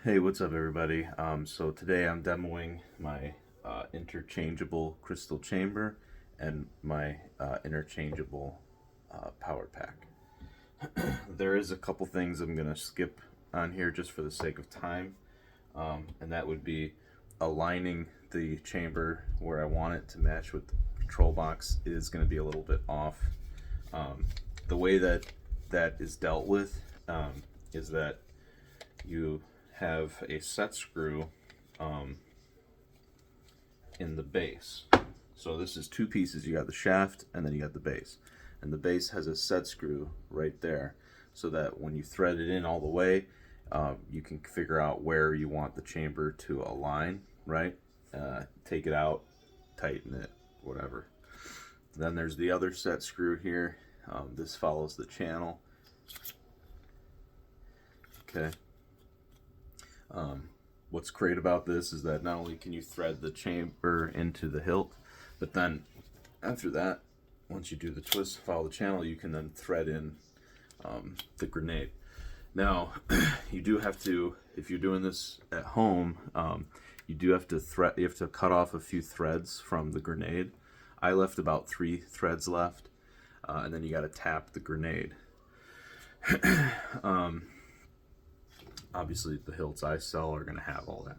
Hey, what's up, everybody? So today I'm demoing my interchangeable crystal chamber and my interchangeable power pack. There is a couple things I'm going to skip on here just for the sake of time, and that would be aligning the chamber where I want it to match with the control box is going to be a little bit off. The way that is dealt with is that you have a set screw in the base. So this is two pieces. You got the shaft and then you got the base. And the base has a set screw right there so that when you thread it in all the way, you can figure out where you want the chamber to align, right? Take it out, tighten it, whatever. Then there's the other set screw here. This follows the channel. Okay. What's great about this is that not only can you thread the chamber into the hilt, but then after that, once you do the twist, follow the channel, you can then thread in the grenade. Now, you do have to, if you're doing this at home, you do have to you have to cut off a few threads from the grenade. I left about 3 threads left, and then you got to tap the grenade. Obviously the hilts I sell are going to have all that.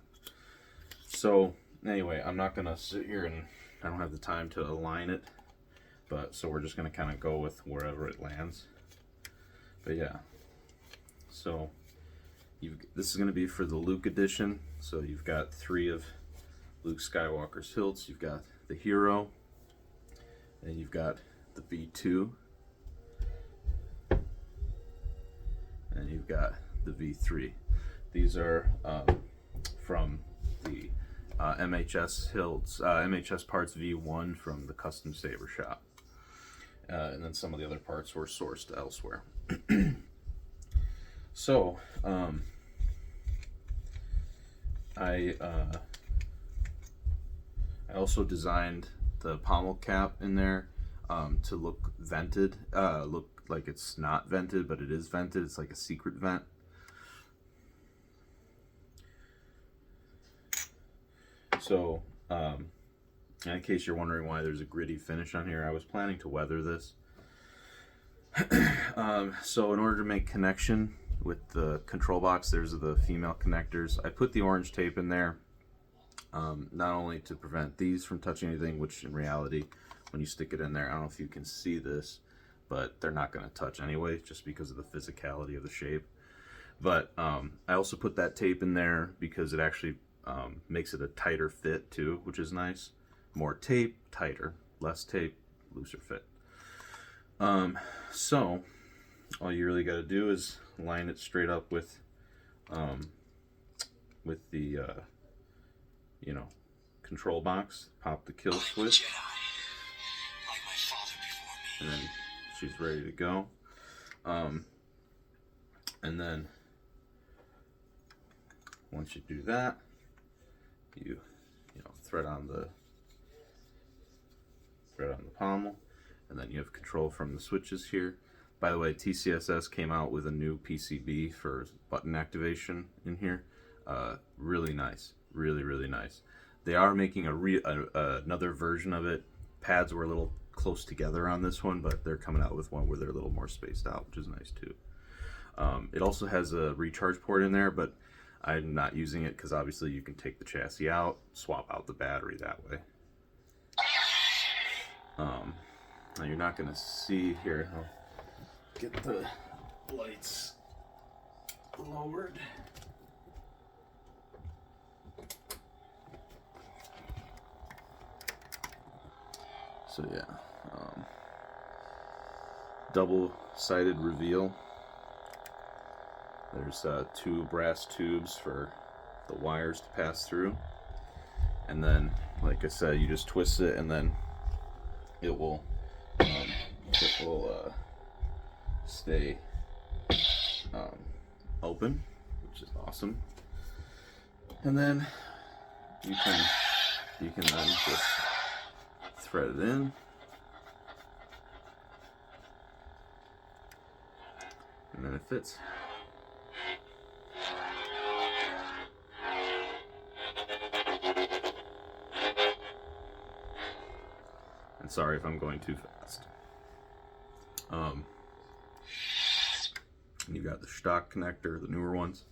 So anyway, I'm not going to sit here and I don't have the time to align it, but so we're just going to kind of go with wherever it lands. But yeah, so this is going to be for the Luke edition. So you've got 3 of Luke Skywalker's hilts. You've got the Hero, and you've got the V2, and you've got the V3. These are from the MHS hilts, MHS parts V1 from the Custom Saber shop, and then some of the other parts were sourced elsewhere. So I also designed the pommel cap in there to look vented, look like it's not vented, but it is vented. It's like a secret vent. So, in case you're wondering why there's a gritty finish on here, I was planning to weather this. So in order to make connection with the control box, there's the female connectors. I put the orange tape in there, not only to prevent these from touching anything, which in reality, when you stick it in there, I don't know if you can see this, but they're not going to touch anyway, just because of the physicality of the shape. But I also put that tape in there because it actually makes it a tighter fit too, which is nice. More tape, tighter. Less tape, looser fit. So all you really got to do is line it straight up with the control box. Pop the kill switch, and then she's ready to go. And then once you do that, you thread on the pommel, and then you have control from the switches here. By the way, TCSS came out with a new PCB for button activation in here. Really nice, really nice. They are making another version of it. Pads were a little close together on this one, but they're coming out with one where they're a little more spaced out, which is nice too. It also has a recharge port in there, but I'm not using it because obviously you can take the chassis out, swap out the battery that way. Now you're not going to see here. I'll get the lights lowered. So yeah, double-sided reveal. There's 2 brass tubes for the wires to pass through, and then, like I said, you just twist it, and then it will stay open, which is awesome. And then you can then just thread it in, and then it fits. Sorry if I'm going too fast. You got the stock connector, the newer ones.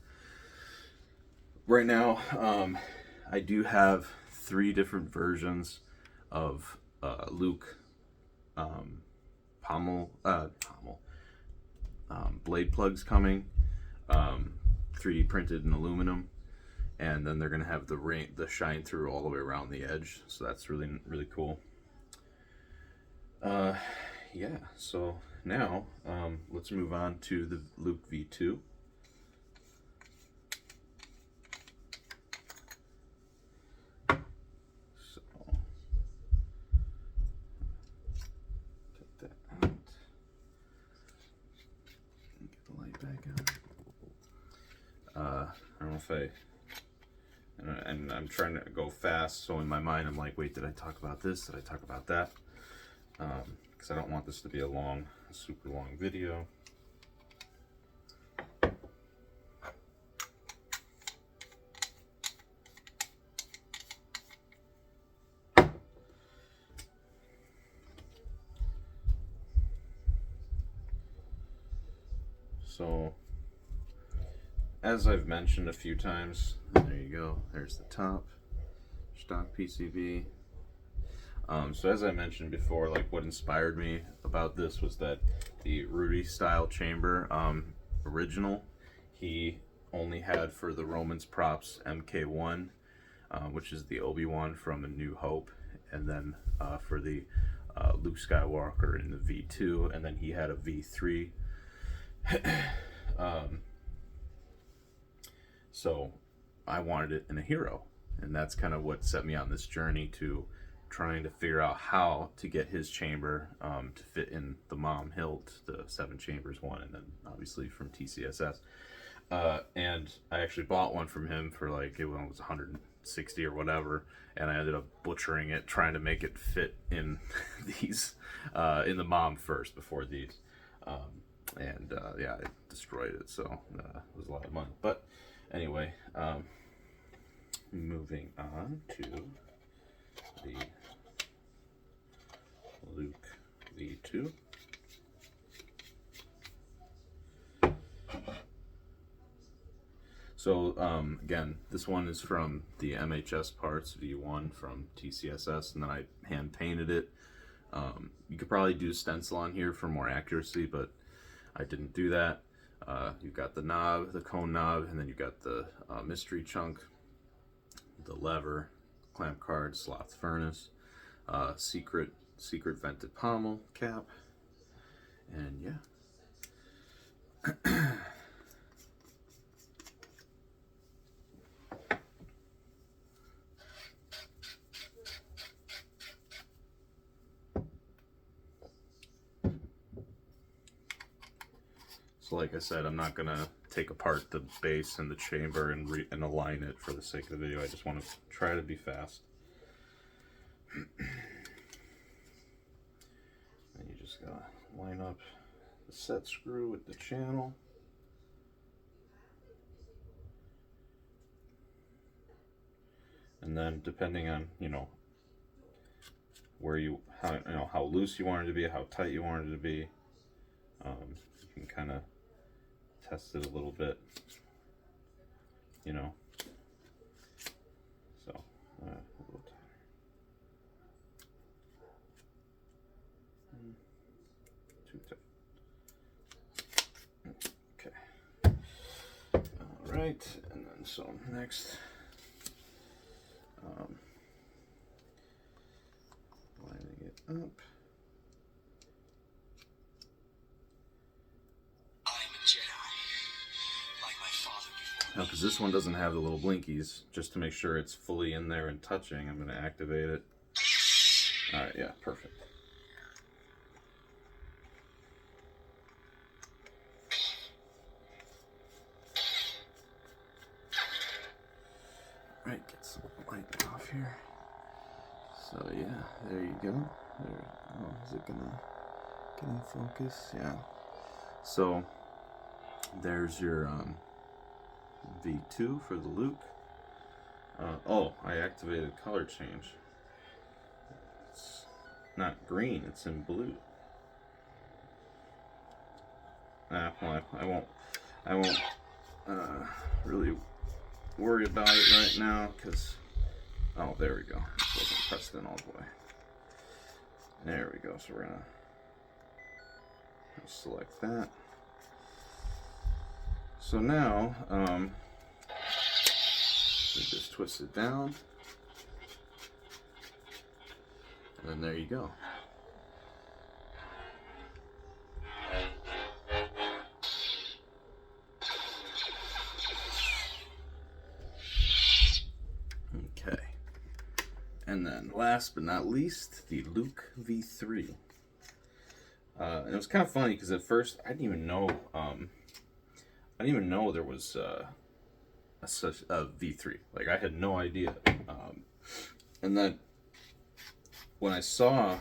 Right now, I do have 3 different versions of Luke blade plugs coming, 3D printed in aluminum, and then they're gonna have the shine through all the way around the edge. So that's really cool. Yeah. So now let's move on to the Luke V2. I don't know if and I'm trying to go fast, so in my mind I'm like, wait, did I talk about this? Did I talk about that? Because I don't want this to be a super long video. So, as I've mentioned a few times, there you go, there's the top, stock PCB. So as I mentioned before, like what inspired me about this was that the Rudy style chamber, original, he only had for the Romans props MK1, which is the Obi-Wan from A New Hope, and then for the Luke Skywalker in the V2, and then he had a V3. So I wanted it in a hero, and that's kind of what set me on this journey to trying to figure out how to get his chamber to fit in the mom hilt, the 7 chambers one, and then obviously from TCSS. And I actually bought one from him for like, it was 160 or whatever, and I ended up butchering it, trying to make it fit in these, in the mom first before these. Yeah, I destroyed it, so it was a lot of money. But anyway, moving on to the Luke V2. So again, this one is from the MHS parts V1 from TCSS, and then I hand painted it. You could probably do stencil on here for more accuracy, but I didn't do that. You've got the knob, the cone knob, and then you've got the mystery chunk, the lever, clamp card, sloth furnace, secret vented pommel cap, and yeah. So like I said, I'm not gonna take apart the base and the chamber and align it for the sake of the video. I just want to try to be fast. And you just gotta line up the set screw with the channel. And then depending on, how loose you want it to be, how tight you want it to be, you can kind of test it a little bit, so a little tighter. Too tight. Okay. All right, and then so next, lining it up. Now, because this one doesn't have the little blinkies, just to make sure it's fully in there and touching, I'm going to activate it. Alright, yeah, perfect. Alright, get some light off here. So yeah, there you go. There. Oh, is it going to get in focus? Yeah. So, there's your V2 for the Luke. Oh, I activated color change. not green, it's in blue. Well, I won't really worry about it right now, because, oh, there we go. It wasn't pressed in all the way. There we go. So we're gonna select that. So now, we just twist it down, and then there you go. Okay. And then last but not least, the Luke V3. And it was kind of funny because at first I didn't even know there was such a V3. Like, I had no idea. And then when I saw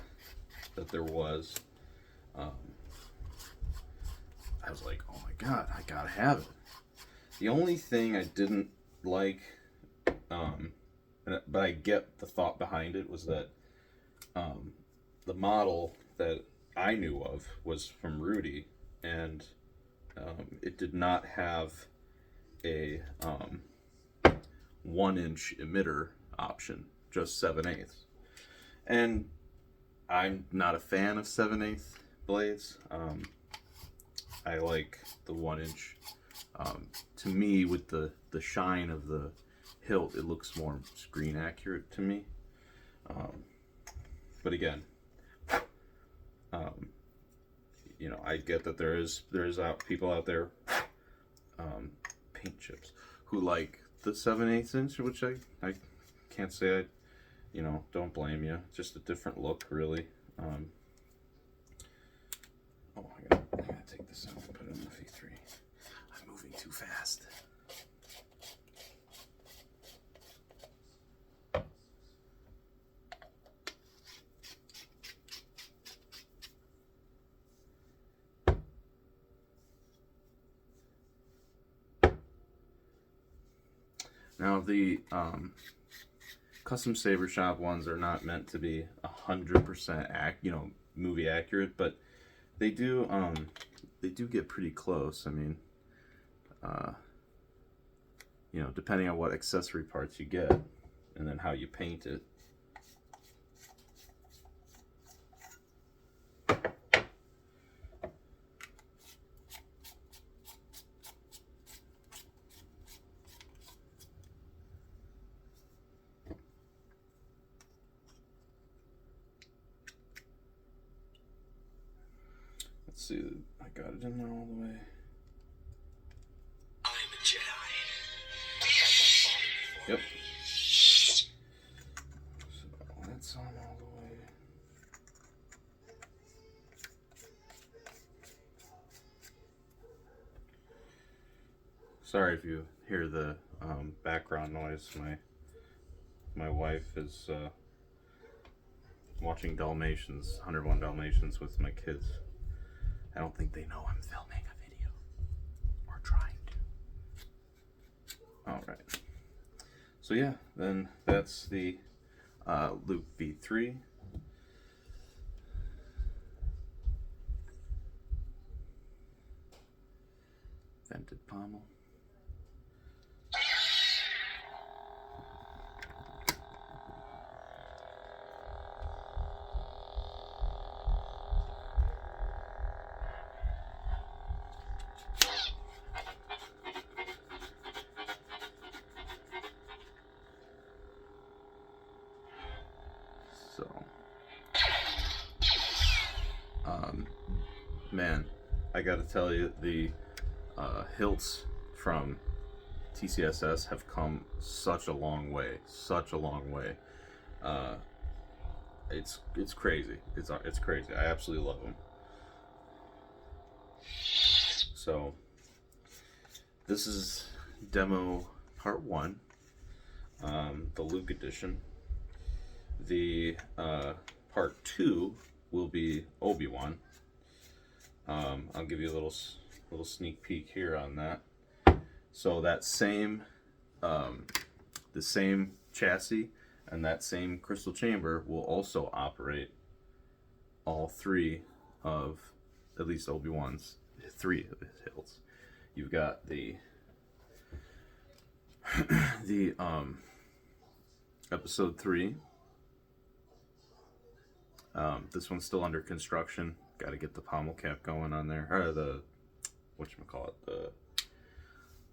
that there was, I was like, oh my god, I gotta have it. The only thing I didn't like, but I get the thought behind it, was that the model that I knew of was from Rudy, and it did not have a 1-inch emitter option, just 7/8. And I'm not a fan of 7/8 blades. I like the 1-inch. To me, with the shine of the hilt, it looks more screen accurate to me. But again, you know, I get that there's people out there, paint chips, who like the 7/8 inch, which I can't say you know, don't blame you. Just a different look, really. Oh, I gotta take this out and put it in the V3. I'm moving too fast. Now the custom saber shop ones are not meant to be 100% movie accurate, but they do get pretty close. I mean, you know, depending on what accessory parts you get and then how you paint it. Let's see, I got it in there all the way. I'm a Jedi. Yep. So that's on all the way. Sorry if you hear the background noise. My wife is watching Dalmatians, 101 Dalmatians with my kids. I don't think they know I'm filming a video, or trying to. Alright. So yeah, then that's the Luke V3. Vented pommel. So, man, I gotta tell you, the hilts from TCSS have come such a long way, It's crazy. It's crazy. I absolutely love them. So, this is demo part 1, the Luke edition. The part 2 will be Obi-Wan. I'll give you a little sneak peek here on that. So that same, the same chassis and that same crystal chamber will also operate all three of, at least Obi-Wan's, three of his hilts. You've got the episode 3. This one's still under construction. Got to get the pommel cap going on there, or the whatchamacallit,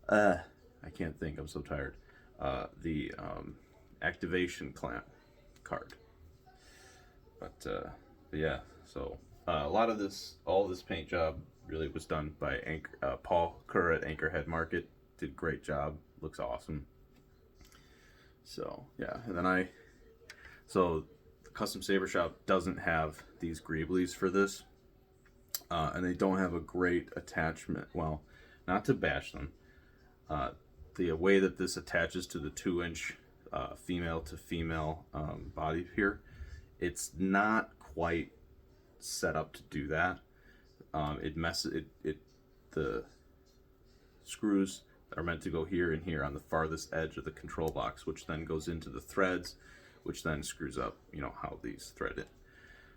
I can't think, I'm so tired. The activation clamp card. But yeah, so a lot of this, all this paint job really was done by Paul Kerr at Anchorhead Market. Did a great job, looks awesome. So yeah, and then so the Custom Saber Shop doesn't have these greeblies for this, and they don't have a great attachment. Well, not to bash them, the way that this attaches to the 2-inch female to female body here, it's not quite set up to do that. The screws are meant to go here and here on the farthest edge of the control box, which then goes into the threads, which then screws up, how these thread in.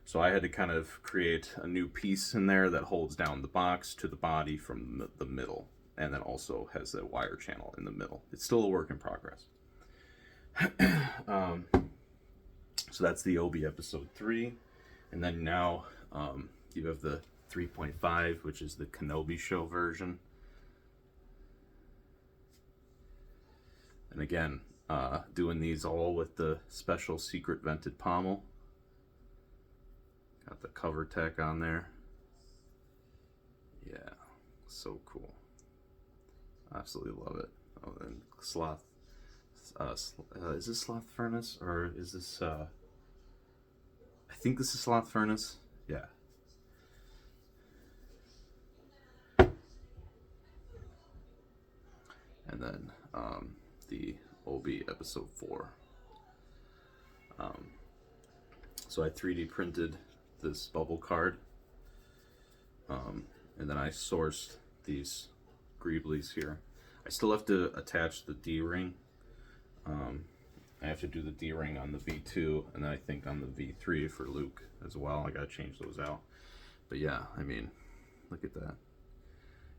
So I had to kind of create a new piece in there that holds down the box to the body from the middle, and then also has a wire channel in the middle. It's still a work in progress. So that's the Obi episode 3, and then now you have the 3.5, which is the Kenobi show version. And again, doing these all with the special secret vented pommel. Got the cover tech on there. Yeah, so cool. Absolutely love it. Oh, and sloth. Is this sloth furnace, or is this? I think this is sloth furnace. Yeah. And then the Obi episode 4. So I 3D printed this bubble card, and then I sourced these greeblies here. I still have to attach the D-ring. I have to do the D-ring on the V2, and then I think on the V3 for Luke as well. I gotta change those out. But yeah, I mean, look at that.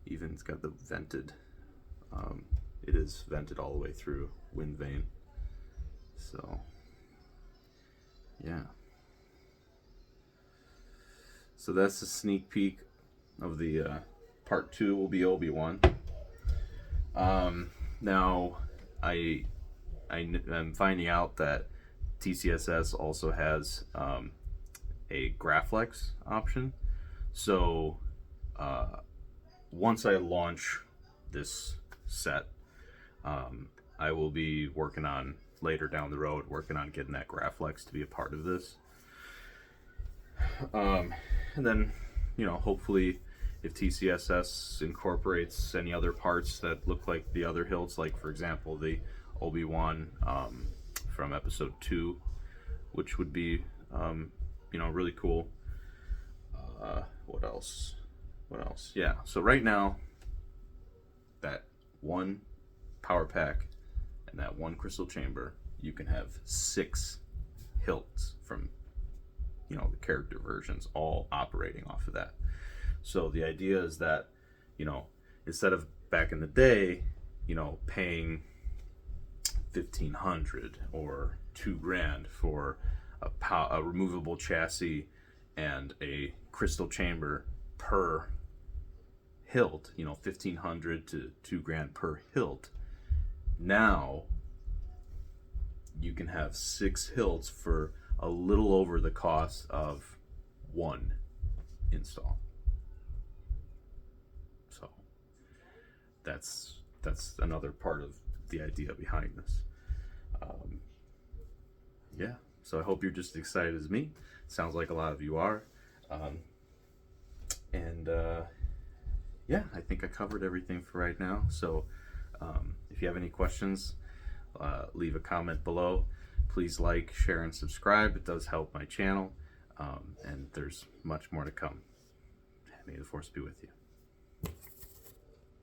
Even it's got the vented. It is vented all the way through, wind vane. So yeah. So that's a sneak peek of the part 2 will be Obi-Wan. Now I'm finding out that TCSS also has a Graflex option. So once I launch this set, I will be working on, later down the road, working on getting that Graflex to be a part of this. And then, hopefully if TCSS incorporates any other parts that look like the other hilts, like for example the Obi-Wan from episode 2, which would be really cool. What else? Yeah, so right now, that one power pack and that one crystal chamber, you can have 6 hilts from the character versions, all operating off of that. So the idea is that instead of back in the day paying $1,500 or $2,000 for a removable chassis and a crystal chamber per hilt, $1,500 to $2,000 per hilt. Now you can have 6 hilts for a little over the cost of one install. So that's another part of the idea behind this. Yeah, so I hope you're just excited as me. Sounds like a lot of you are. Yeah, I think I covered everything for right now. So if you have any questions, leave a comment below. Please like, share, and subscribe. It does help my channel. And there's much more to come. May the Force be with you.